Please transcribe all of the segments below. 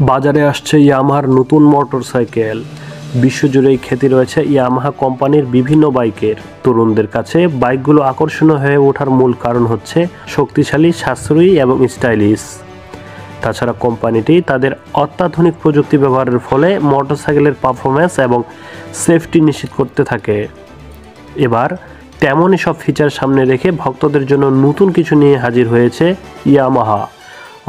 বাজারে আসছে ইয়ামাহার নতুন মোটরসাইকেল। বিশ্বজুড়েই খ্যাতি রয়েছে ইয়ামাহা কোম্পানির বিভিন্ন বাইকের। তরুণদের কাছে বাইকগুলো আকর্ষণীয় হয়ে ওঠার মূল কারণ হচ্ছে শক্তিশালী, সাশ্রয়ী এবং স্টাইলিশ। তাছাড়া কোম্পানিটি তাদের অত্যাধুনিক প্রযুক্তি ব্যবহারের ফলে মোটরসাইকেলের পারফরম্যান্স এবং সেফটি নিশ্চিত করতে থাকে। এবার তেমনই সব ফিচার সামনে রেখে ভক্তদের জন্য নতুন কিছু নিয়ে হাজির হয়েছে ইয়ামাহা।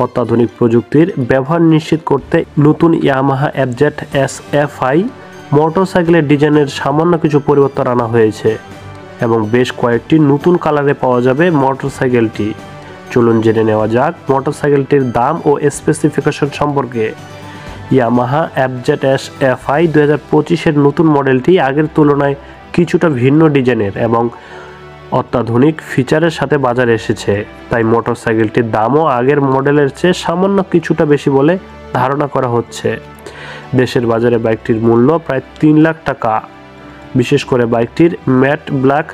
অত্যাধুনিক প্রযুক্তির ব্যবহার নিশ্চিত করতে নতুন ইয়ামাহা এফজেড এসএফআই মোটরসাইকেলের ডিজাইনের সামান্য কিছু পরিবর্তন আনা হয়েছে এবং বেশ কয়েকটি নতুন কালারে পাওয়া যাবে মোটরসাইকেলটি। চলুন জেনে নেওয়া যাক মোটরসাইকেলটির দাম ও স্পেসিফিকেশন সম্পর্কে। ইয়ামাহা এফজেড এসএফআই 2025-এর নতুন মডেলটি আগের তুলনায় কিছুটা ভিন্ন ডিজাইনের এবং অত্যাধুনিক ফিচারের সাথে বাজারে এসেছে, তাই মোটরসাইকেলটির দামও আগের মডেলের চেয়ে সামান্য কিছুটা বেশি বলে ধারণা করা হচ্ছে। দেশের বাজারে বাইকটির মূল্য প্রায় 3 লাখ টাকা। বিশেষ করে বাইকটির ম্যাট ব্ল্যাক,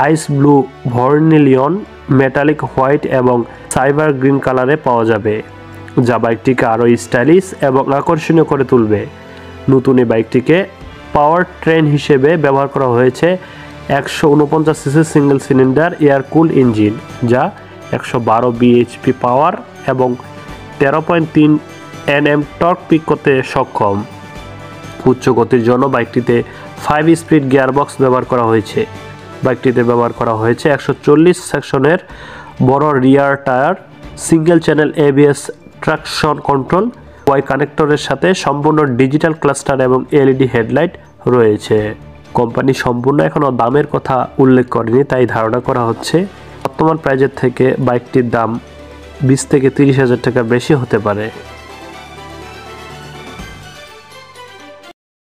আইস ব্লু, ভার্নিলিয়ন, মেটালিক হোয়াইট এবং সাইবার গ্রিন কালারে পাওয়া যাবে, যা বাইকটিকে আরও স্টাইলিশ এবং আকর্ষণীয় করে তুলবে। নতুন এই বাইকটিকে পাওয়ার ট্রেন হিসেবে ব্যবহার করা হয়েছে 149 সিসি সিঙ্গেল সিলিন্ডার এয়ার কুল ইঞ্জিন, যা 112 বিএইচপি পাওয়ার এবং 13.3 Nm টর্ক পিক করতে সক্ষম। উচ্চ গতির জন্য বাইকটিতে 5 স্পিড গিয়ারবক্স ব্যবহার করা হয়েছে। বাইকটিতে ব্যবহার করা হয়েছে 140 সেকশনের বড় rear tyre, single channel ABS traction control, Y কানেক্টরের সাথে সম্পূর্ণ ডিজিটাল ক্লাস্টার এবং এলইডি হেডলাইট রয়েছে। কোম্পানি সম্পূর্ণ এখনও দামের কথা উল্লেখ করেনি, তাই ধারণা করা হচ্ছে বর্তমান প্রাইজের থেকে বাইকটির দাম 20 থেকে 30 হাজার টাকা বেশি হতে পারে।